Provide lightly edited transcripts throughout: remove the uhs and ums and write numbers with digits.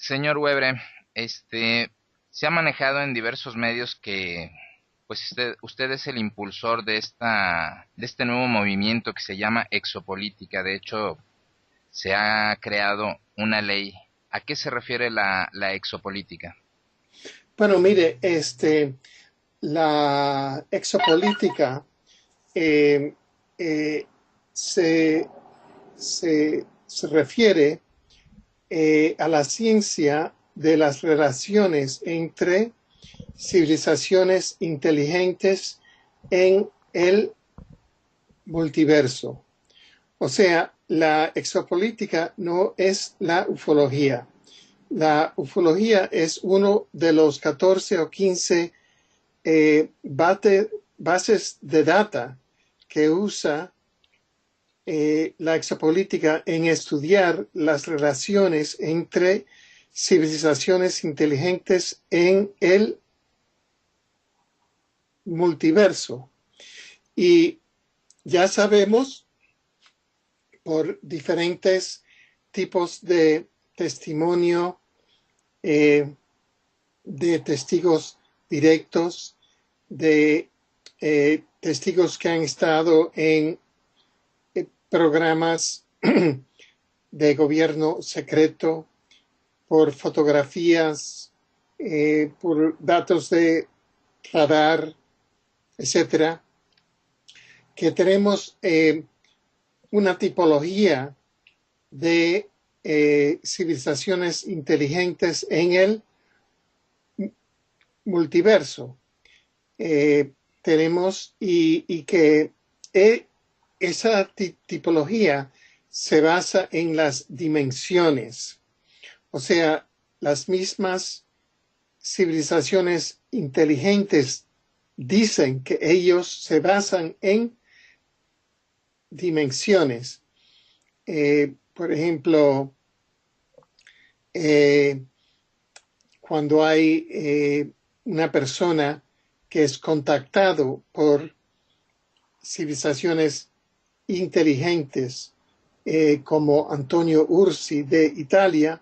Señor Webre, se ha manejado en diversos medios que, pues usted es el impulsor de este nuevo movimiento que se llama exopolítica. De hecho, se ha creado una ley. ¿A qué se refiere la exopolítica? Bueno, mire, la exopolítica eh, eh, se, se refiere a la ciencia de las relaciones entre civilizaciones inteligentes en el multiverso. O sea, la exopolítica no es la ufología. La ufología es uno de los 14 o 15 bases de data que usa la exopolítica en estudiar las relaciones entre civilizaciones inteligentes en el multiverso. Y ya sabemos por diferentes tipos de testimonio, eh, de testigos directos, de testigos que han estado en programas de gobierno secreto, por fotografías, por datos de radar, etcétera, que tenemos una tipología de civilizaciones inteligentes en el multiverso. Tenemos y que esa tipología se basa en las dimensiones, o sea, las mismas civilizaciones inteligentes dicen que ellos se basan en dimensiones. Por ejemplo, eh, cuando hay una persona que es contactado por civilizaciones inteligentes como Antonio Ursi de Italia,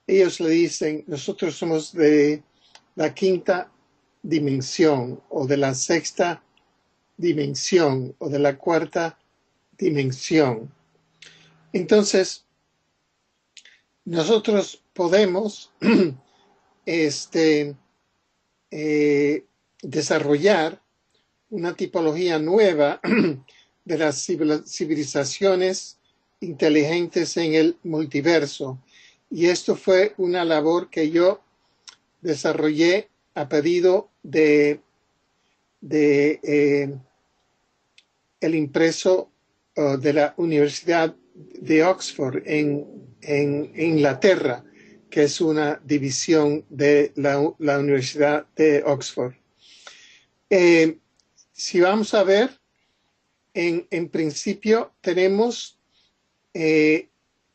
ellos le dicen, nosotros somos de la quinta dimensión o de la sexta dimensión o de la cuarta dimensión. Entonces, nosotros podemos este, desarrollar una tipología nueva de las civilizaciones inteligentes en el multiverso. Y esto fue una labor que yo desarrollé a pedido de el impreso de la Universidad de Oxford en Inglaterra, que es una división de la Universidad de Oxford. Si vamos a ver, en principio tenemos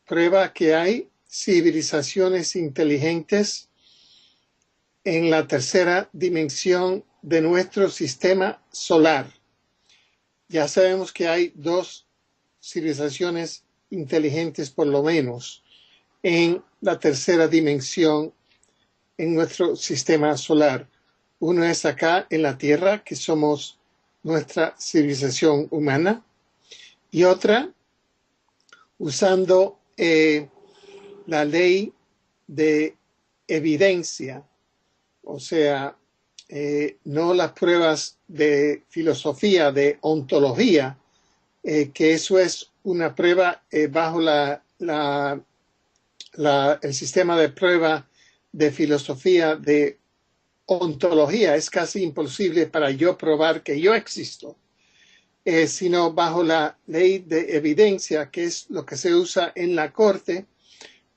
prueba que hay civilizaciones inteligentes en la tercera dimensión de nuestro sistema solar. Ya sabemos que hay dos civilizaciones inteligentes por lo menos en la tercera dimensión en nuestro sistema solar. Uno es acá en la Tierra, que somos nuestra civilización humana, y otra usando la ley de evidencia, o sea, no las pruebas de filosofía, de ontología, que eso es una prueba bajo el sistema de prueba de filosofía de ontología. Es casi imposible para yo probar que yo existo, sino bajo la ley de evidencia, que es lo que se usa en la corte,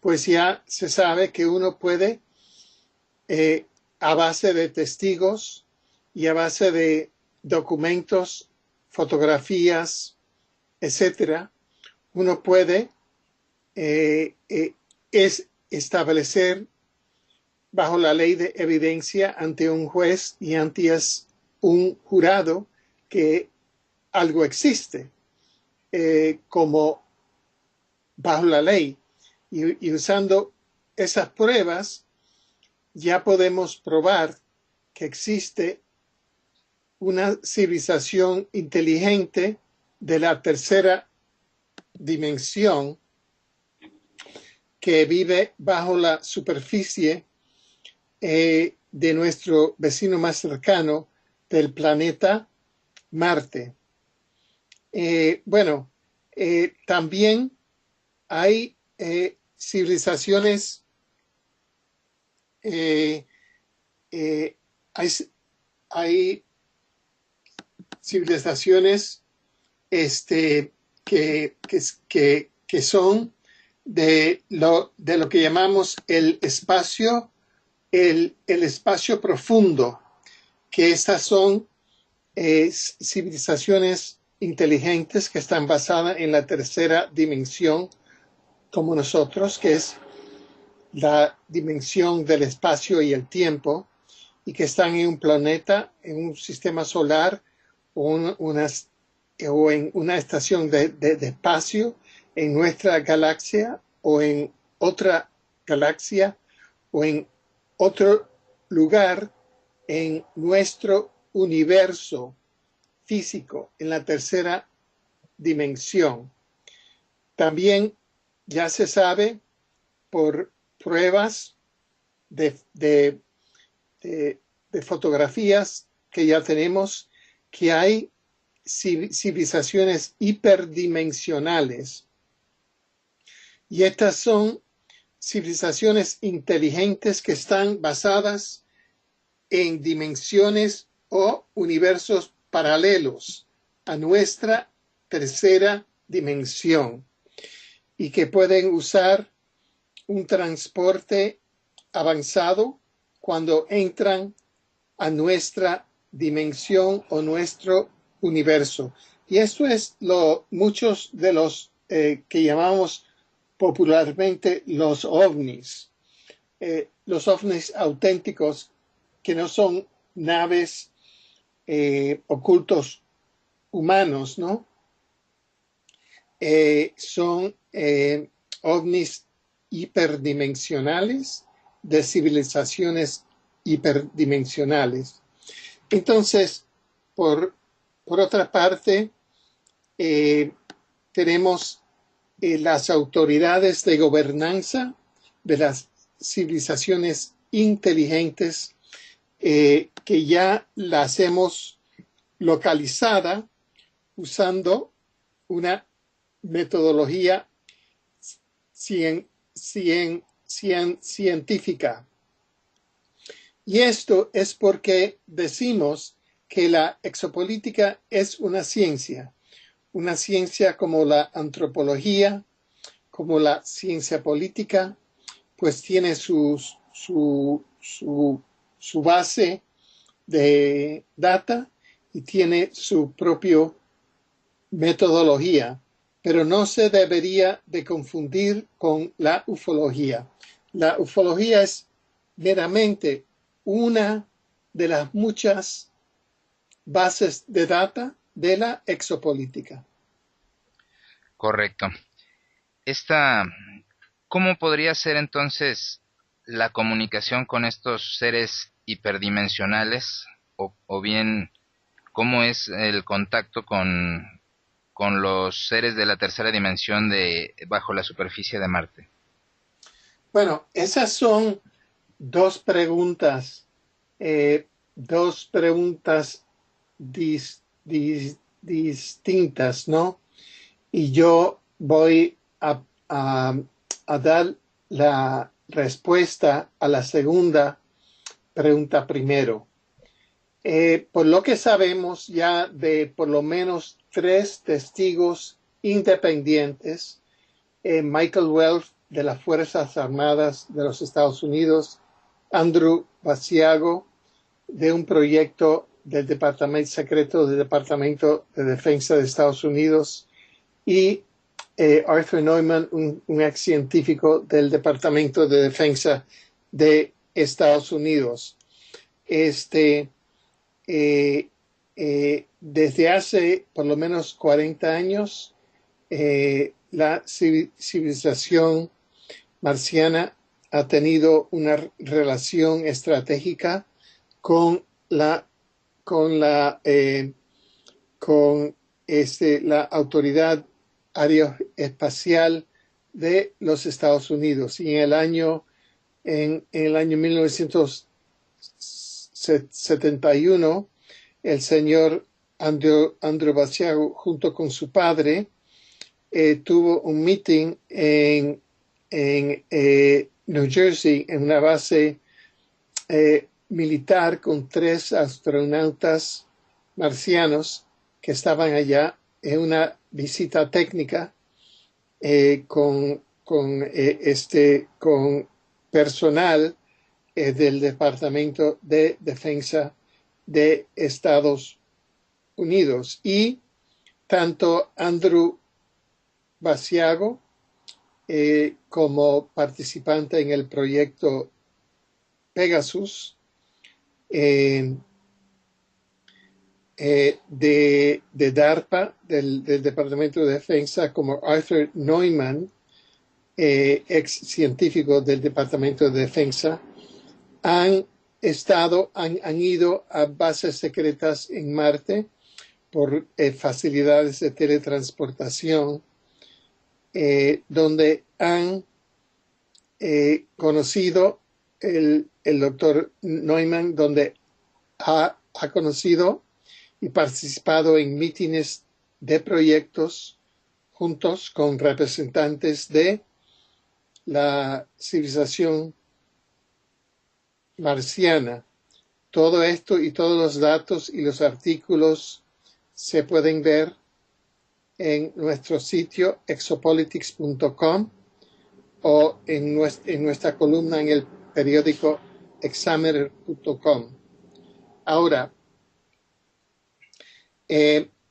pues ya se sabe que uno puede, a base de testigos y a base de documentos, fotografías, etcétera, uno puede es establecer bajo la ley de evidencia ante un juez y ante un jurado que algo existe como bajo la ley y usando esas pruebas ya podemos probar que existe una civilización inteligente de la tercera dimensión que vive bajo la superficie de nuestro vecino más cercano del planeta Marte. También hay civilizaciones, hay civilizaciones que son de lo que llamamos el espacio profundo, que estas son civilizaciones inteligentes que están basadas en la tercera dimensión, como nosotros, que es la dimensión del espacio y el tiempo, y que están en un planeta, en un sistema solar o en una estación de espacio en nuestra galaxia o en otra galaxia o en otro lugar en nuestro universo físico, en la tercera dimensión. También ya se sabe por pruebas de fotografías que ya tenemos que hay civilizaciones hiperdimensionales. Y estas son civilizaciones inteligentes que están basadas en dimensiones o universos paralelos a nuestra tercera dimensión y que pueden usar un transporte avanzado cuando entran a nuestra dimensión o nuestro universo. Y esto es muchos de los que llamamos popularmente los ovnis auténticos, que no son naves ocultos humanos, ¿no? Son ovnis hiperdimensionales de civilizaciones hiperdimensionales. Entonces, por otra parte, tenemos las autoridades de gobernanza de las civilizaciones inteligentes que ya las hemos localizada usando una metodología científica. Y esto es porque decimos que la exopolítica es una ciencia como la antropología, como la ciencia política, pues tiene su base de data y tiene su propia metodología, pero no se debería de confundir con la ufología. La ufología es meramente una de las muchas bases de data de la exopolítica. Correcto. ¿Cómo podría ser entonces la comunicación con estos seres hiperdimensionales? O bien, ¿cómo es el contacto con los seres de la tercera dimensión bajo la superficie de Marte? Bueno, esas son dos preguntas distintas, ¿no? Y yo voy a dar la respuesta a la segunda pregunta primero. Por lo que sabemos ya de por lo menos 3 testigos independientes, Michael Wells de las Fuerzas Armadas de los Estados Unidos, Andrew Basiago de un proyecto del Departamento Secreto del Departamento de Defensa de Estados Unidos y Arthur Neumann, un ex científico del Departamento de Defensa de Estados Unidos. Desde hace por lo menos 40 años, la civilización marciana ha tenido una relación estratégica con la la Autoridad Aeroespacial de los Estados Unidos. Y en el año 1971, el señor Andrew Basiago, junto con su padre, tuvo un meeting en New Jersey, en una base militar con 3 astronautas marcianos que estaban allá en una visita técnica con personal del Departamento de Defensa de Estados Unidos. Y tanto Andrew Basiago como participante en el proyecto Pegasus de DARPA, del Departamento de Defensa, como Arthur Neumann, ex científico del Departamento de Defensa, han ido a bases secretas en Marte por facilidades de teletransportación, donde han conocido el doctor Neumann, donde ha conocido y participado en mítines de proyectos juntos con representantes de la civilización marciana. Todo esto y todos los datos y los artículos se pueden ver en nuestro sitio exopolitics.com o en nuestra columna en el periódico examiner.com. Ahora,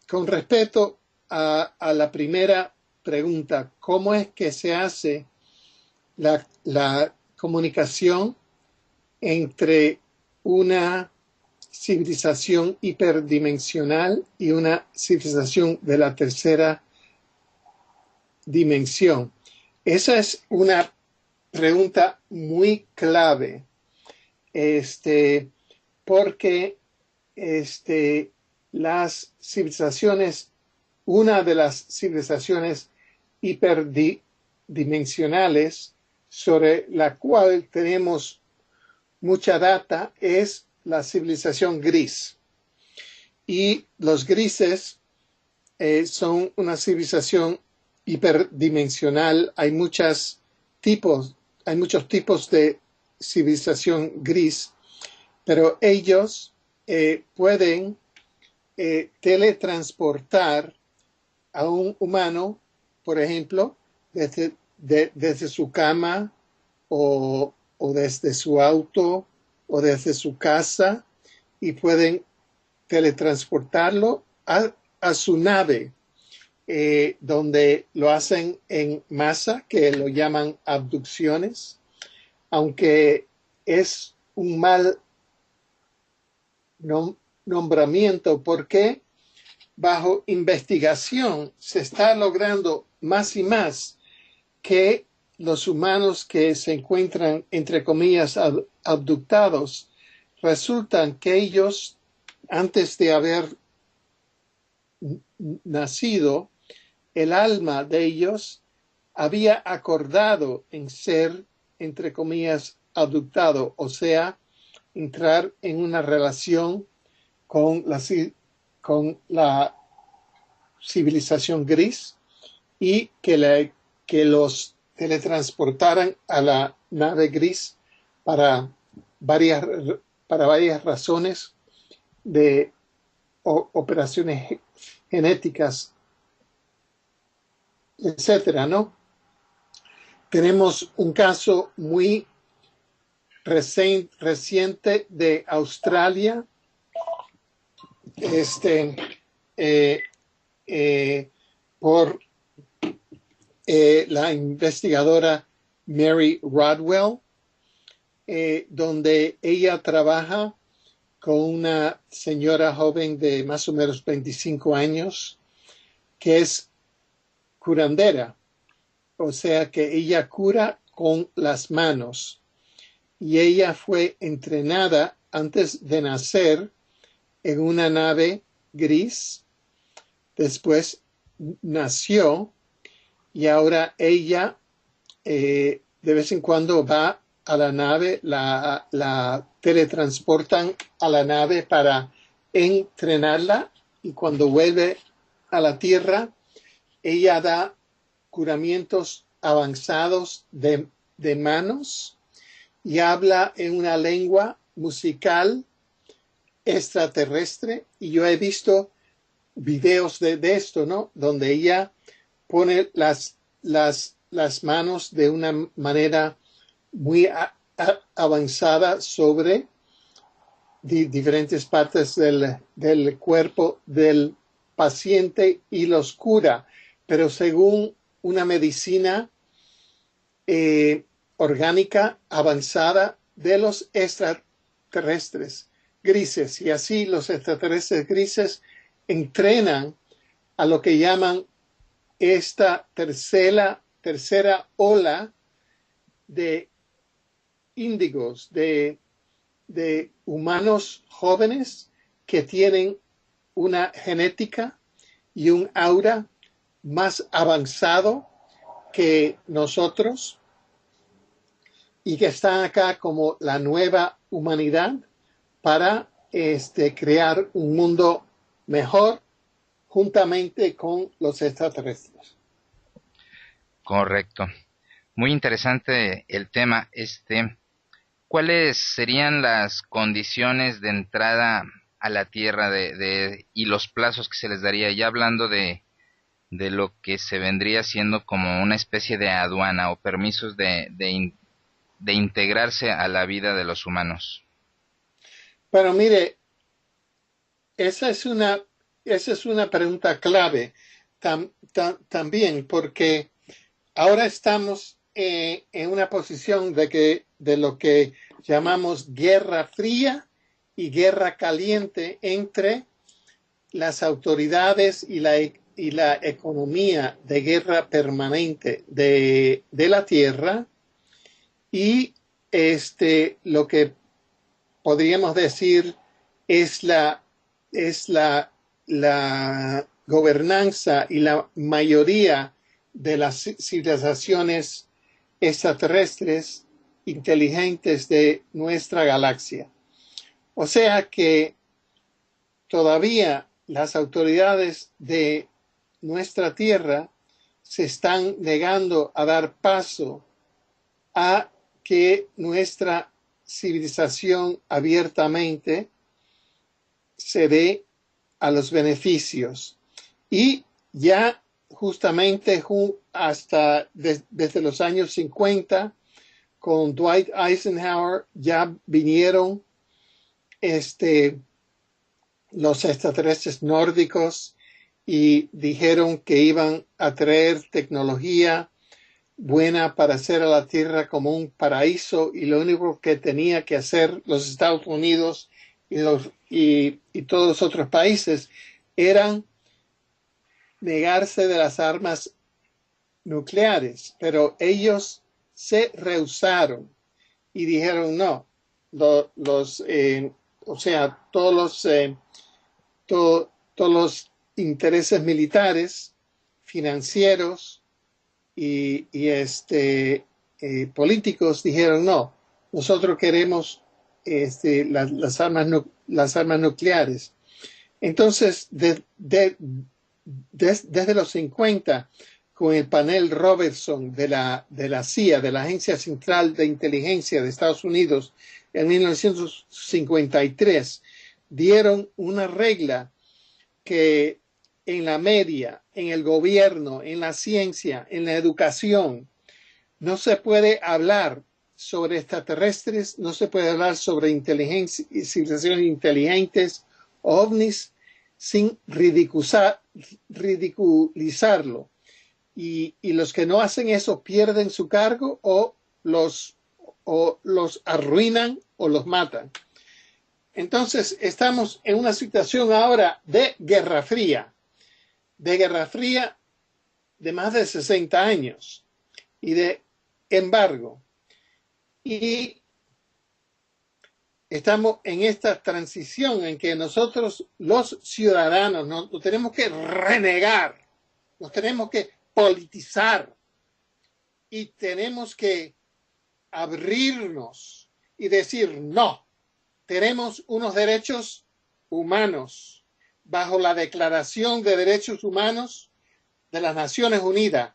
con respecto a la primera pregunta, ¿cómo es que se hace la comunicación entre una civilización hiperdimensional y una civilización de la tercera dimensión? Esa es una pregunta muy clave, porque las civilizaciones, una de las civilizaciones hiperdimensionales sobre la cual tenemos mucha data es la civilización gris. Y los grises son una civilización hiperdimensional. Hay muchos tipos de civilización gris, pero ellos pueden teletransportar a un humano, por ejemplo, desde su cama o desde su auto o desde su casa, y pueden teletransportarlo a su nave, donde lo hacen en masa, que lo llaman abducciones, aunque es un mal nombramiento, porque bajo investigación se está logrando más y más que los humanos que se encuentran, entre comillas, abductados, resultan que ellos, antes de haber nacido, el alma de ellos había acordado en ser, entre comillas, abductado, o sea, entrar en una relación con la civilización gris, y que los teletransportaran a la nave gris para varias razones de operaciones genéticas, etcétera, ¿no? Tenemos un caso muy reciente de Australia, por la investigadora Mary Rodwell, donde ella trabaja con una señora joven de más o menos 25 años, que es curandera. O sea que ella cura con las manos. Y ella fue entrenada antes de nacer en una nave gris. Después nació y ahora ella de vez en cuando va a la nave, la teletransportan a la nave para entrenarla, y cuando vuelve a la Tierra, ella da curamientos avanzados de manos y habla en una lengua musical extraterrestre. Y yo he visto videos de esto, ¿no? Donde ella pone las manos de una manera muy avanzada sobre diferentes partes del cuerpo del paciente y los cura, pero según una medicina orgánica avanzada de los extraterrestres grises. Y así los extraterrestres grises entrenan a lo que llaman esta tercera ola de índigos, de humanos jóvenes que tienen una genética y un aura más avanzado que nosotros, y que están acá como la nueva humanidad para crear un mundo mejor juntamente con los extraterrestres. Correcto. Muy interesante el tema. ¿Cuáles serían las condiciones de entrada a la Tierra y los plazos que se les daría? Ya hablando de lo que se vendría siendo como una especie de aduana o permisos de integrarse a la vida de los humanos. Bueno, mire, esa es una pregunta clave también, porque ahora estamos en una posición de lo que llamamos guerra fría y guerra caliente entre las autoridades y la economía de guerra permanente de la Tierra, y lo que podríamos decir es la gobernanza y la mayoría de las civilizaciones extraterrestres inteligentes de nuestra galaxia. O sea que todavía las autoridades de nuestra Tierra se están negando a dar paso a que nuestra civilización abiertamente se dé a los beneficios. Y ya justamente hasta desde los años 50, con Dwight Eisenhower, ya vinieron los extraterrestres nórdicos y dijeron que iban a traer tecnología buena para hacer a la Tierra como un paraíso, y lo único que tenía que hacer los Estados Unidos y todos los otros países eran negarse de las armas nucleares. Pero ellos se rehusaron y dijeron no. Todos los intereses militares, financieros y políticos dijeron no, nosotros queremos las armas nucleares. Entonces, desde los 50, con el panel Robertson de la CIA, de la Agencia Central de Inteligencia de Estados Unidos, en 1953, dieron una regla que en la media, en el gobierno, en la ciencia, en la educación, no se puede hablar sobre extraterrestres, no se puede hablar sobre inteligencia y civilizaciones inteligentes, ovnis, sin ridiculizarlo. Y los que no hacen eso pierden su cargo o los arruinan o los matan. Entonces estamos en una situación ahora de Guerra Fría de más de 60 años y de embargo, y estamos en esta transición en que nosotros, los ciudadanos, nos tenemos que renegar, nos tenemos que politizar y tenemos que abrirnos y decir no. Tenemos unos derechos humanos bajo la Declaración de Derechos Humanos de las Naciones Unidas.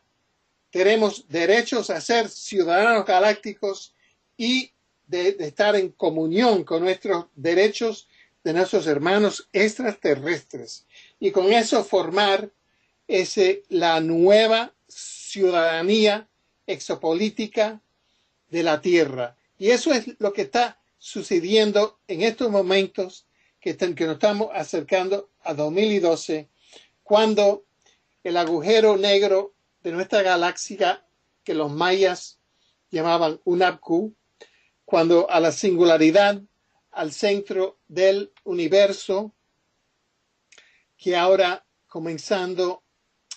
Tenemos derechos a ser ciudadanos galácticos y de estar en comunión con nuestros derechos de nuestros hermanos extraterrestres. Y con eso formar la nueva ciudadanía exopolítica de la Tierra. Y eso es lo que está sucediendo en estos momentos que nos estamos acercando a 2012, cuando el agujero negro de nuestra galaxia, que los mayas llamaban Unapku, cuando a la singularidad, al centro del universo, que ahora comenzando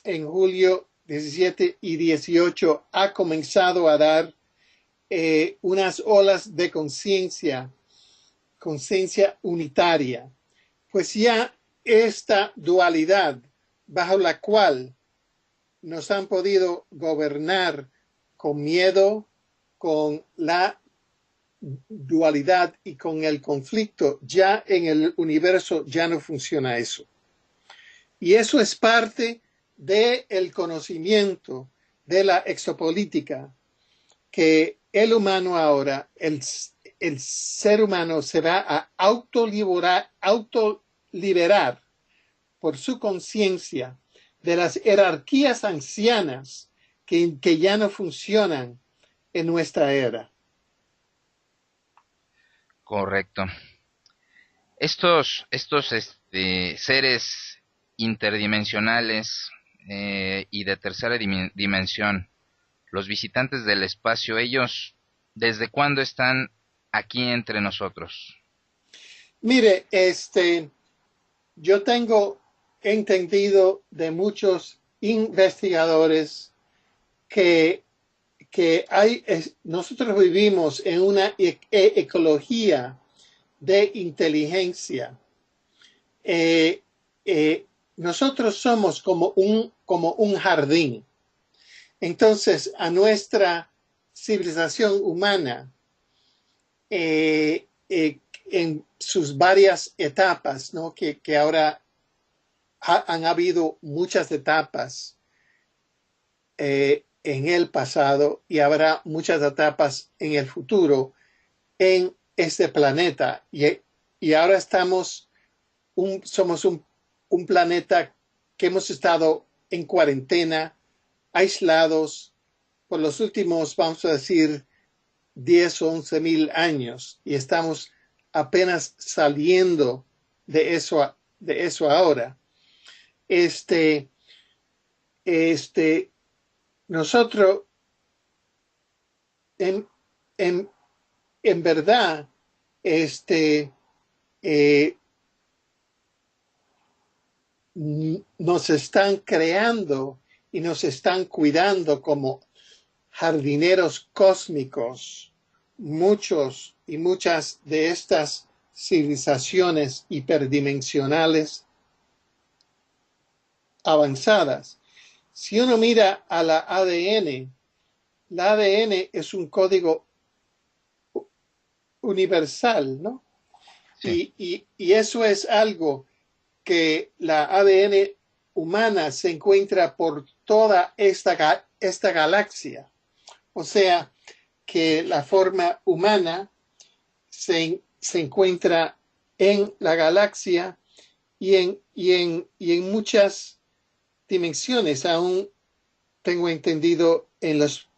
en julio 17 y 18 ha comenzado a dar unas olas de conciencia unitaria, pues ya esta dualidad bajo la cual nos han podido gobernar con miedo, con la dualidad y con el conflicto, ya en el universo ya no funciona eso. Y eso es parte del conocimiento de la exopolítica, que el humano ahora, el ser humano se va a autoliberar por su conciencia de las jerarquías ancianas que ya no funcionan en nuestra era. Correcto. Estos seres interdimensionales y de tercera dimensión, los visitantes del espacio, ellos, ¿desde cuándo están aquí entre nosotros? Mire, yo tengo entendido de muchos investigadores que nosotros vivimos en una ecología de inteligencia. Nosotros somos como un jardín. Entonces, a nuestra civilización humana, en sus varias etapas, ¿no? que ahora han habido muchas etapas en el pasado y habrá muchas etapas en el futuro en este planeta. Y ahora somos un planeta que hemos estado en cuarentena, aislados por los últimos, vamos a decir, 10 o 11 mil años, y estamos apenas saliendo de eso ahora. Nosotros, en verdad, nos están creando y nos están cuidando como jardineros cósmicos. Muchos y muchas de estas civilizaciones hiperdimensionales avanzadas. Si uno mira a la ADN es un código universal, ¿no? Sí. Y eso es algo que la ADN humana se encuentra por toda esta galaxia. O sea, que la forma humana se encuentra en la galaxia y en muchas dimensiones. Aún tengo entendido en los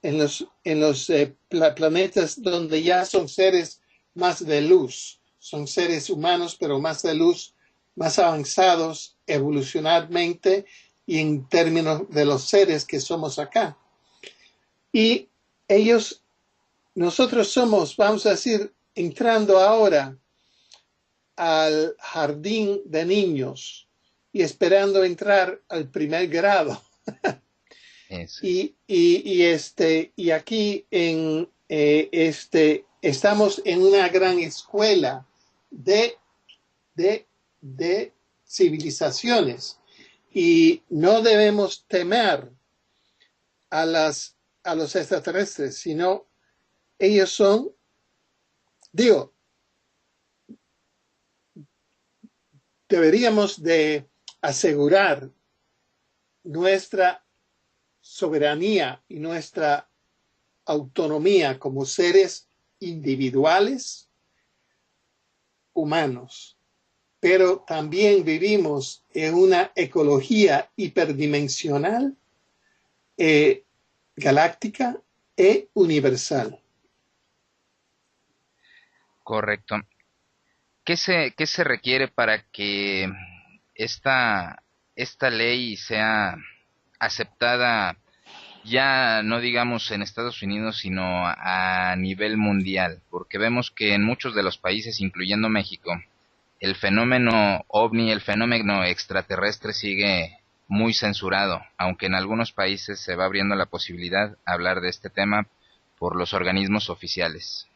planetas donde ya son seres más de luz. Son seres humanos, pero más de luz, más avanzados evolucionalmente y en términos de los seres que somos acá. Y nosotros somos, vamos a decir, entrando ahora al jardín de niños y esperando entrar al primer grado. Eso es. Y aquí estamos en una gran escuela de, de civilizaciones y no debemos temer a, a los extraterrestres, sino ellos son, digo, deberíamos de asegurar nuestra soberanía y nuestra autonomía como seres individuales humanos, pero también vivimos en una ecología hiperdimensional, galáctica e universal. Correcto. Qué se requiere para que esta, esta ley sea aceptada ya no digamos en Estados Unidos, sino a nivel mundial? Porque vemos que en muchos de los países, incluyendo México, el fenómeno ovni, el fenómeno extraterrestre sigue muy censurado, aunque en algunos países se va abriendo la posibilidad de hablar de este tema por los organismos oficiales.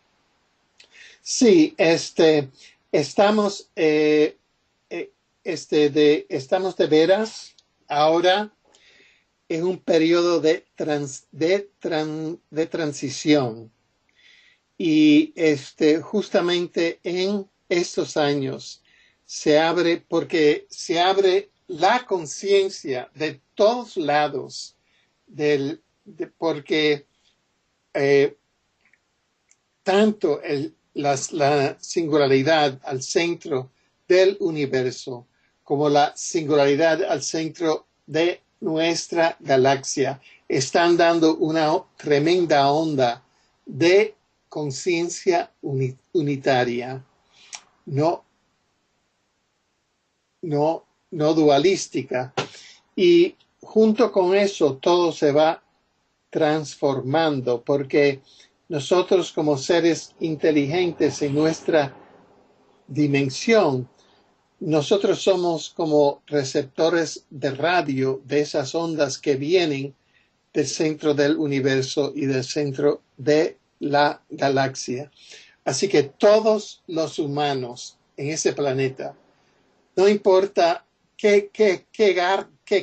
Sí, estamos, estamos de veras ahora en un periodo de transición. Y justamente en estos años se abre, porque se abre la conciencia de todos lados, porque eh, tanto la singularidad al centro del universo como la singularidad al centro de nuestra galaxia están dando una tremenda onda de conciencia unitaria, no, no dualística. Y junto con eso todo se va transformando, porque nosotros como seres inteligentes en nuestra dimensión, nosotros somos como receptores de radio de esas ondas que vienen del centro del universo y del centro de la galaxia. Así que todos los humanos en ese planeta, no importa qué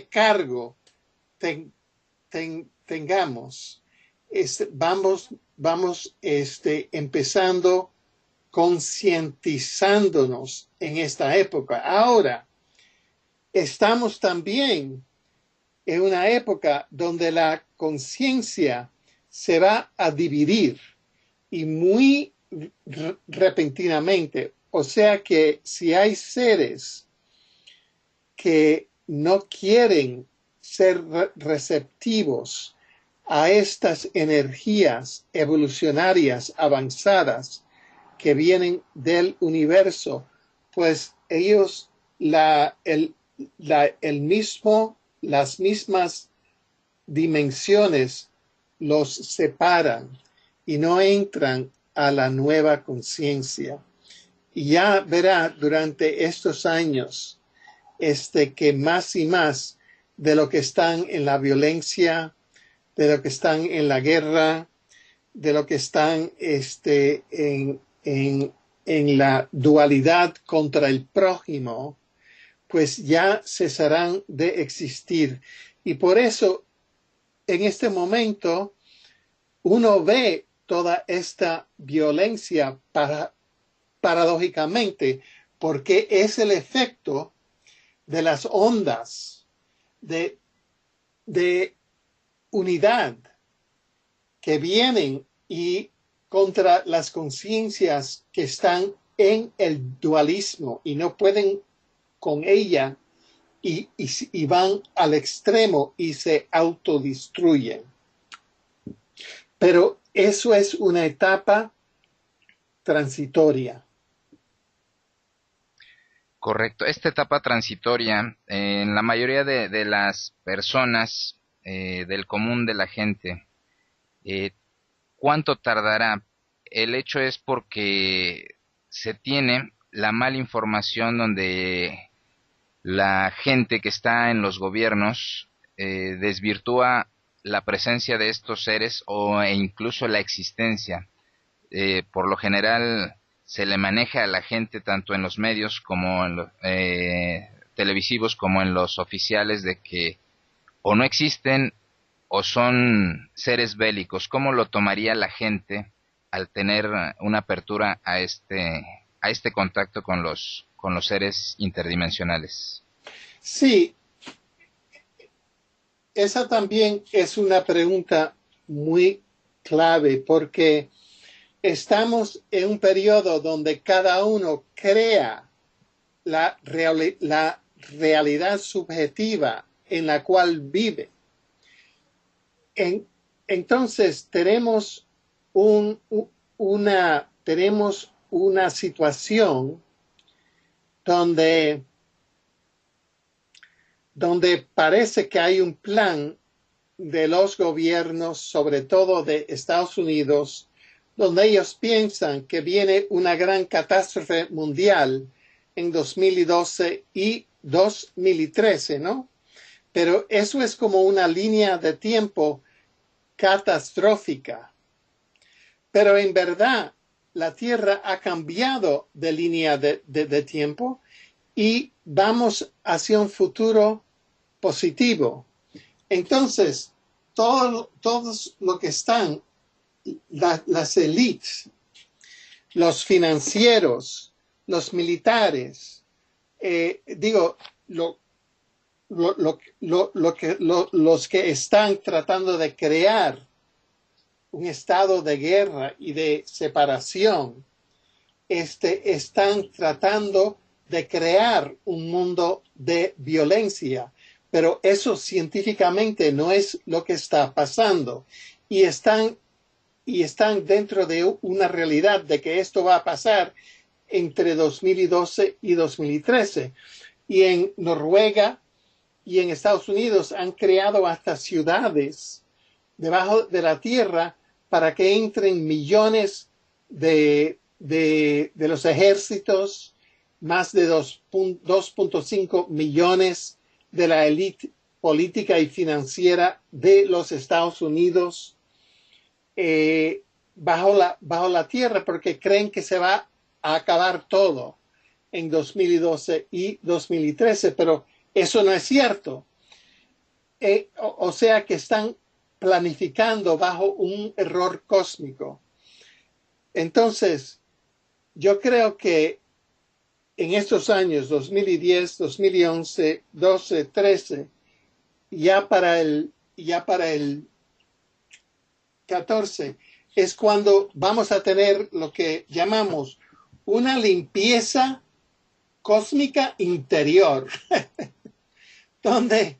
cargo tengamos, vamos empezando concientizándonos en esta época. Ahora, estamos también en una época donde la conciencia se va a dividir y muy repentinamente. O sea que si hay seres que no quieren ser receptivos a estas energías evolucionarias avanzadas que vienen del universo, pues ellos las mismas dimensiones los separan y no entran a la nueva conciencia. Y ya verá durante estos años que más y más de lo que están en la violencia, de lo que están en la guerra, de lo que están en la dualidad contra el prójimo, pues ya cesarán de existir. Y por eso, en este momento, uno ve toda esta violencia paradójicamente, porque es el efecto de las ondas de, de unidad que vienen y contra las conciencias que están en el dualismo y no pueden con ella y van al extremo y se autodestruyen. Pero eso es una etapa transitoria. Correcto. Esta etapa transitoria, en la mayoría de las personas, del común de la gente, eh, ¿cuánto tardará? El hecho es porque se tiene la mala información donde la gente que está en los gobiernos desvirtúa la presencia de estos seres e incluso la existencia. Por lo general se le maneja a la gente tanto en los medios como en los televisivos como en los oficiales de que o no existen o son seres bélicos. ¿Cómo lo tomaría la gente al tener una apertura a este contacto con los seres interdimensionales? Sí, esa también es una pregunta muy clave porque estamos en un periodo donde cada uno crea la realidad subjetiva en la cual vive. Entonces tenemos tenemos una situación donde parece que hay un plan de los gobiernos, sobre todo de Estados Unidos, donde ellos piensan que viene una gran catástrofe mundial en 2012 y 2013, ¿no? Pero eso es como una línea de tiempo catastrófica. Pero en verdad, la Tierra ha cambiado de línea de tiempo y vamos hacia un futuro positivo. Entonces, todos los que están, las élites, los financieros, los militares, los que están tratando de crear un estado de guerra y de separación, están tratando de crear un mundo de violencia, pero eso científicamente no es lo que está pasando y están dentro de una realidad de que esto va a pasar entre 2012 y 2013. Y en Noruega y en Estados Unidos han creado hasta ciudades debajo de la tierra para que entren millones de los ejércitos, más de 2.5 millones de la élite política y financiera de los Estados Unidos bajo la tierra, porque creen que se va a acabar todo en 2012 y 2013, pero eso no es cierto. O sea que están planificando bajo un error cósmico. Entonces, yo creo que en estos años 2010, 2011, 12, 13, ya para el 14 es cuando vamos a tener lo que llamamos una limpieza cósmica interior, donde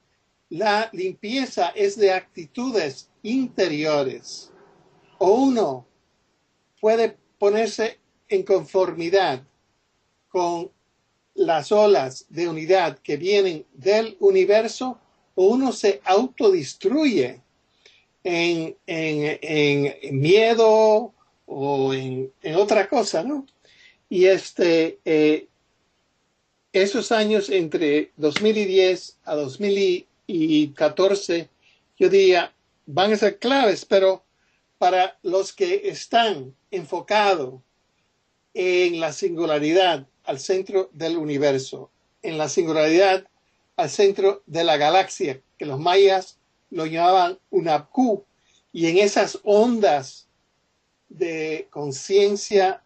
la limpieza es de actitudes interiores, o uno puede ponerse en conformidad con las olas de unidad que vienen del universo, o uno se autodestruye en miedo o en otra cosa, ¿no? Y esos años entre 2010 a 2014, yo diría, van a ser claves, pero para los que están enfocados en la singularidad al centro del universo, en la singularidad al centro de la galaxia, que los mayas lo llamaban Unapku, y en esas ondas de conciencia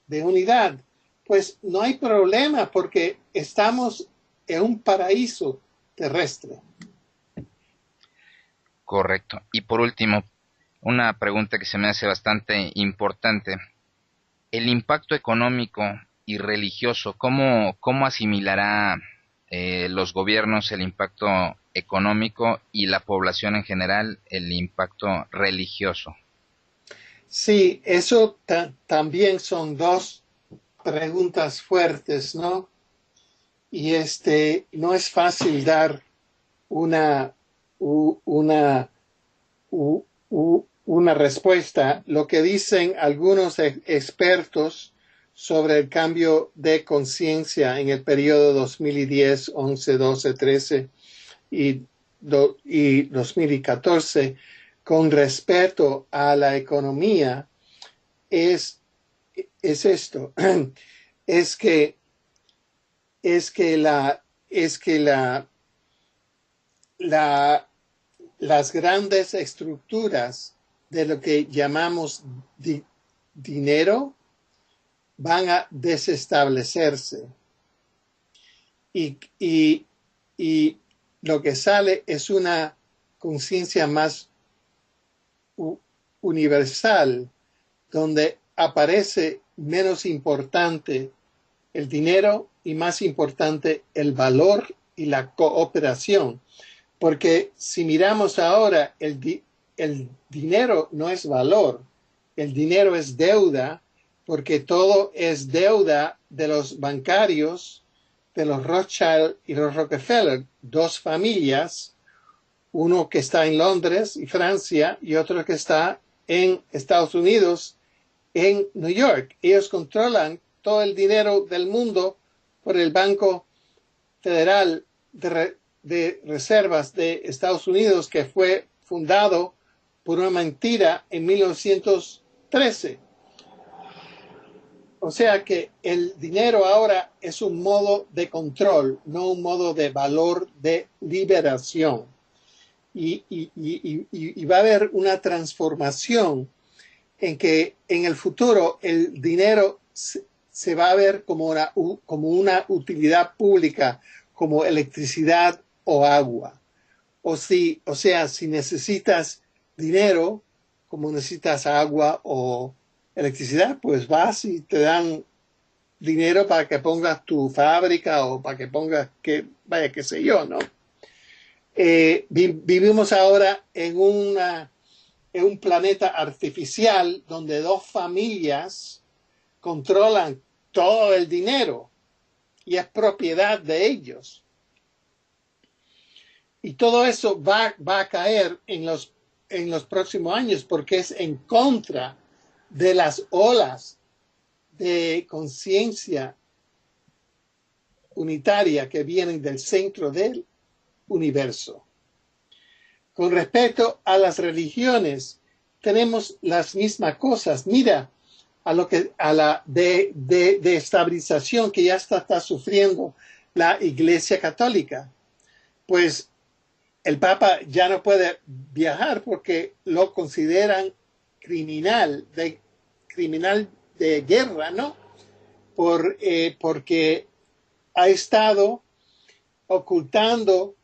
de unidad, pues no hay problema porque estamos en un paraíso terrestre. Correcto. Y por último, una pregunta que se me hace bastante importante. El impacto económico y religioso, ¿cómo asimilará los gobiernos el impacto económico y la población en general el impacto religioso? Sí, eso también son dos preguntas fuertes, ¿no? Y no es fácil dar una respuesta. Lo que dicen algunos expertos sobre el cambio de conciencia en el periodo 2010, 11, 12, 13 y y 2014 con respecto a la economía es esto, es que las grandes estructuras de lo que llamamos dinero van a desestablecerse y lo que sale es una conciencia más universal, donde aparece menos importante el dinero y más importante el valor y la cooperación. Porque si miramos ahora, el dinero no es valor, el dinero es deuda, porque todo es deuda de los bancarios, de los Rothschild y los Rockefeller, dos familias, uno que está en Londres y Francia y otro que está en Estados Unidos, en New York. Ellos controlan todo el dinero del mundo por el Banco Federal de Reservas de Estados Unidos, que fue fundado por una mentira en 1913. O sea que el dinero ahora es un modo de control, no un modo de valor de liberación. Y va a haber una transformación en que en el futuro el dinero se va a ver como una utilidad pública, como electricidad o agua. O sea, si necesitas dinero, como necesitas agua o electricidad, pues vas y te dan dinero para que pongas tu fábrica o para que pongas qué sé yo, ¿no? Vivimos ahora en un planeta artificial donde dos familias controlan todo el dinero y es propiedad de ellos. Y todo eso va a caer en los próximos años porque es en contra de las olas de conciencia unitaria que vienen del centro del universo. Con respecto a las religiones, tenemos las mismas cosas. Mira a la de estabilización que ya está sufriendo la Iglesia Católica. Pues el Papa ya no puede viajar porque lo consideran criminal de guerra, ¿no? Porque ha estado ocultando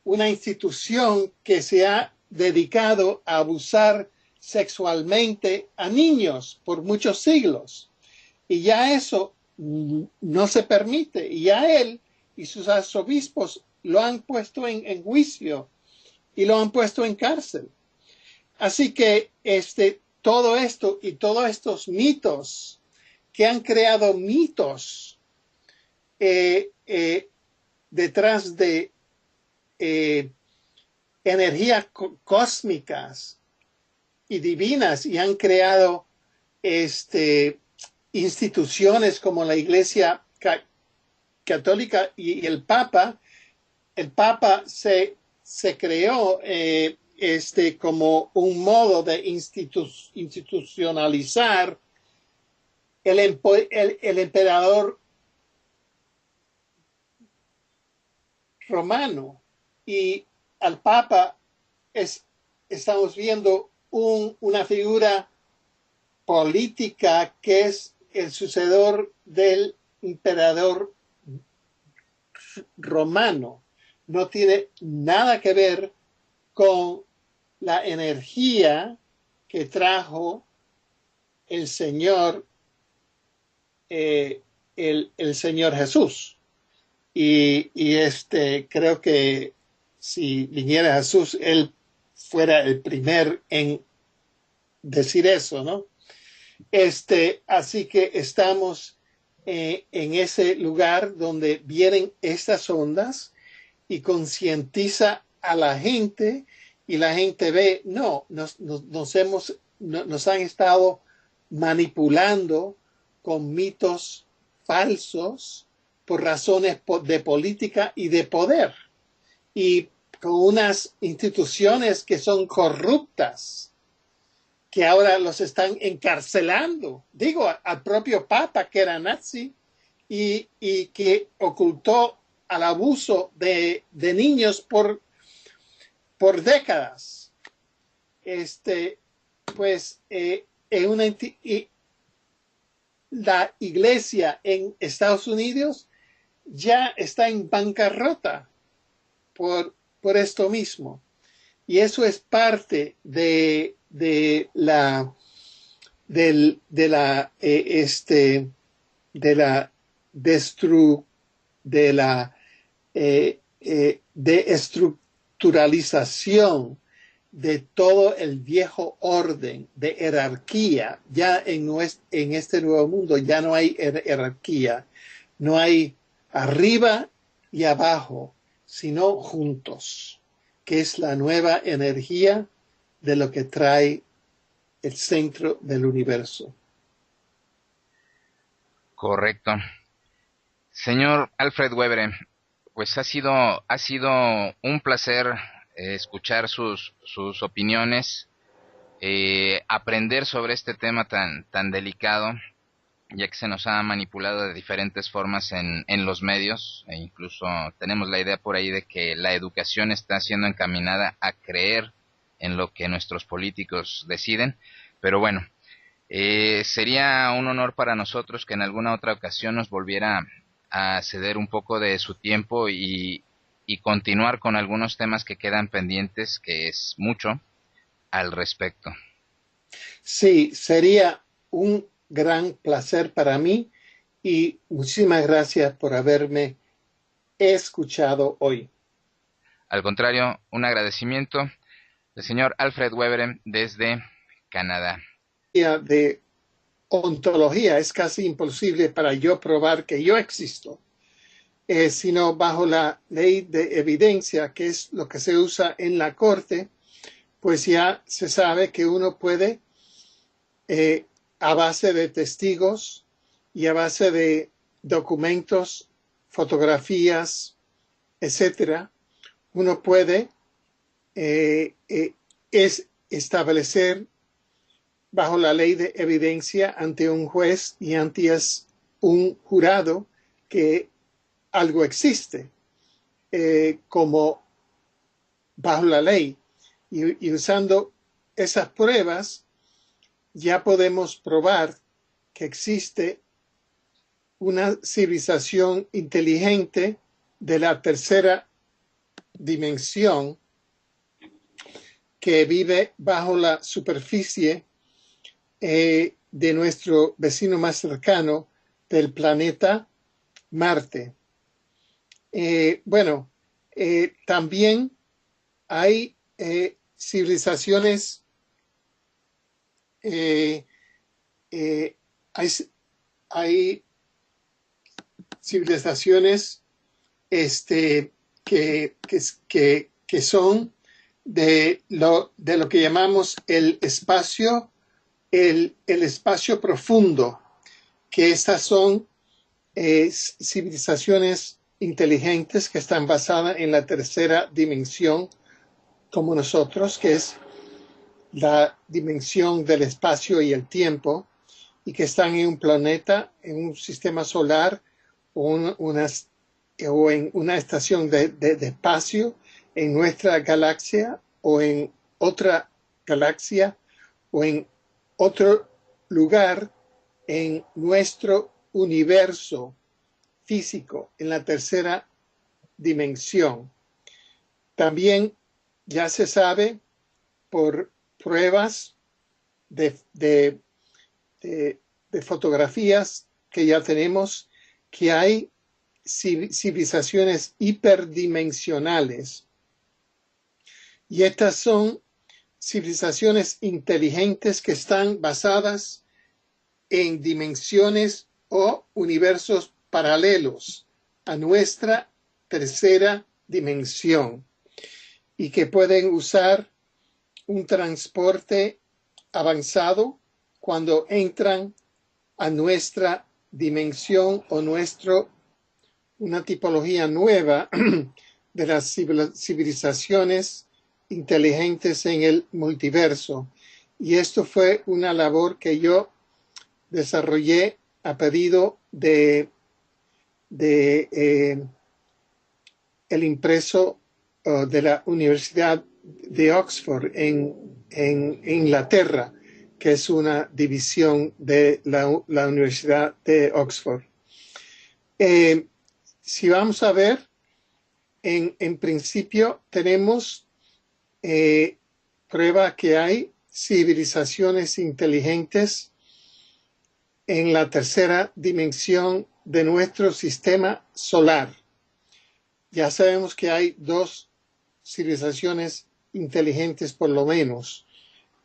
una institución que se ha dedicado a abusar sexualmente a niños por muchos siglos. Y ya eso no se permite. Y ya él y sus arzobispos lo han puesto en juicio y lo han puesto en cárcel. Así que todo esto y todos estos mitos que han creado mitos detrás de energías cósmicas y divinas y han creado instituciones como la Iglesia Católica y el Papa. El Papa se creó como un modo de institucionalizar el emperador romano, y al Papa estamos viendo una figura política que es el sucesor del emperador romano. No tiene nada que ver con la energía que trajo el Señor, el Señor Jesús. Y creo que si viniera Jesús, él fuera el primer en decir eso, ¿no? Así que estamos en ese lugar donde vienen estas ondas y concientiza a la gente y la gente ve, no, nos han estado manipulando con mitos falsos por razones de política y de poder. Y con unas instituciones que son corruptas, que ahora los están encarcelando. Digo, al propio Papa, que era nazi, y que ocultó al abuso de niños por décadas. Pues la iglesia en Estados Unidos ya está en bancarrota por esto mismo. Y eso es parte de la estructuralización de todo el viejo orden de jerarquía. Ya en este nuevo mundo ya no hay jerarquía, no hay arriba y abajo, sino juntos, que es la nueva energía de lo que trae el centro del universo. Correcto. Señor Alfred Webre, pues ha sido un placer escuchar sus opiniones, aprender sobre este tema tan delicado, ya que se nos ha manipulado de diferentes formas en los medios, e incluso tenemos la idea por ahí de que la educación está siendo encaminada a creer en lo que nuestros políticos deciden, pero bueno, sería un honor para nosotros que en alguna otra ocasión nos volviera a ceder un poco de su tiempo y continuar con algunos temas que quedan pendientes, que es mucho al respecto. Sí, sería un gran placer para mí y muchísimas gracias por haberme escuchado hoy. Al contrario, un agradecimiento del señor Alfred Weber desde Canadá. De ontología es casi imposible para yo probar que yo existo, sino bajo la ley de evidencia, que es lo que se usa en la corte, pues ya se sabe que uno puede, a base de testigos y a base de documentos, fotografías, etcétera, uno puede establecer bajo la ley de evidencia ante un juez y ante un jurado que algo existe, como bajo la ley. Y usando esas pruebas ya podemos probar que existe una civilización inteligente de la tercera dimensión que vive bajo la superficie de nuestro vecino más cercano del planeta Marte. También hay civilizaciones, hay civilizaciones que son de lo que llamamos el espacio profundo, que estas son civilizaciones inteligentes que están basadas en la tercera dimensión, como nosotros, que es la dimensión del espacio y el tiempo, y que están en un planeta, en un sistema solar o en una estación de espacio en nuestra galaxia o en otra galaxia o en otro lugar en nuestro universo físico, en la tercera dimensión. También ya se sabe por pruebas de fotografías que ya tenemos que hay civilizaciones hiperdimensionales. Y estas son civilizaciones inteligentes que están basadas en dimensiones o universos paralelos a nuestra tercera dimensión y que pueden usar un transporte avanzado cuando entran a nuestra dimensión o una tipología nueva de las civilizaciones inteligentes en el multiverso. Y esto fue una labor que yo desarrollé a pedido de el impreso de la Universidad de Oxford en Inglaterra, que es una división de la Universidad de Oxford. Si vamos a ver, en principio tenemos prueba que hay civilizaciones inteligentes en la tercera dimensión de nuestro sistema solar. Ya sabemos que hay dos civilizaciones inteligentes por lo menos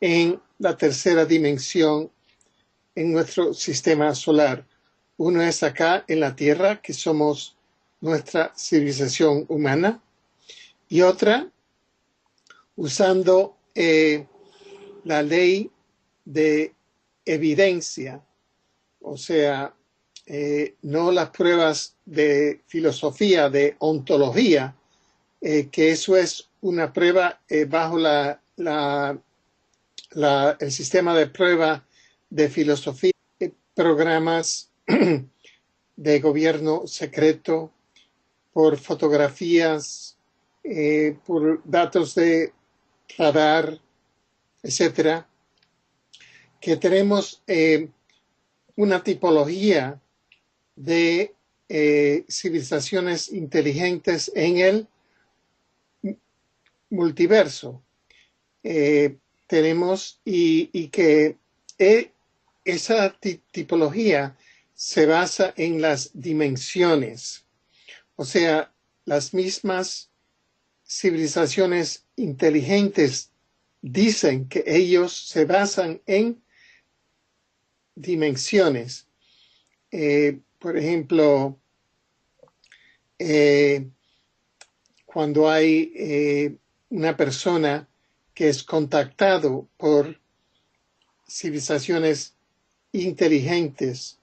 en la tercera dimensión en nuestro sistema solar. Uno es acá en la Tierra, que somos nuestra civilización humana, y otra usando la ley de evidencia, o sea, no las pruebas de filosofía, de ontología, que eso es una prueba bajo el sistema de prueba de filosofía, programas de gobierno secreto, por fotografías, por datos de radar, etcétera, que tenemos una tipología de civilizaciones inteligentes en el multiverso. Tenemos y que esa tipología se basa en las dimensiones, o sea, las mismas civilizaciones inteligentes dicen que ellos se basan en dimensiones. Por ejemplo, cuando hay una persona que es contactado por civilizaciones inteligentes,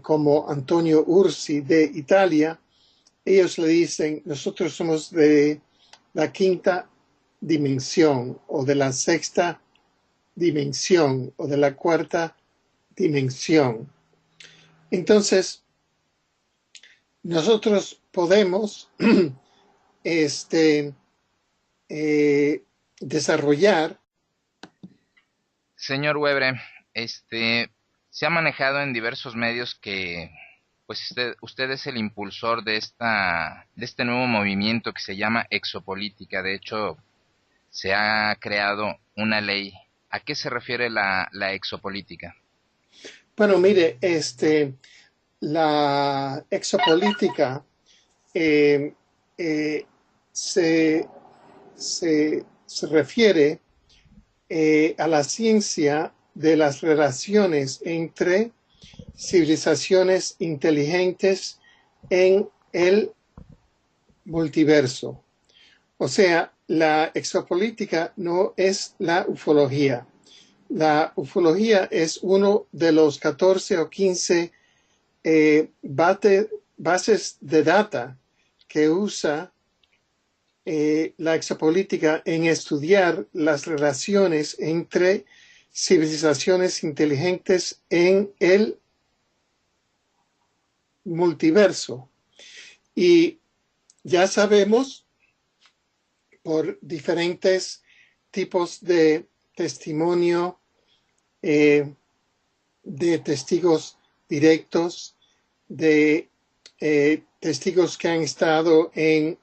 como Antonio Ursi de Italia, ellos le dicen, nosotros somos de la quinta dimensión, o de la sexta dimensión, o de la cuarta dimensión. Entonces, nosotros podemos desarrollar. Señor Webre, se ha manejado en diversos medios que pues usted es el impulsor de este nuevo movimiento que se llama exopolítica. De hecho, se ha creado una ley. ¿A qué se refiere la exopolítica? Bueno, mire, la exopolítica se refiere a la ciencia de las relaciones entre civilizaciones inteligentes en el multiverso. O sea, la exopolítica no es la ufología. La ufología es uno de los 14 o 15 bases de data que usa la exopolítica en estudiar las relaciones entre civilizaciones inteligentes en el multiverso. Y ya sabemos por diferentes tipos de testimonio, de testigos directos, de testigos que han estado en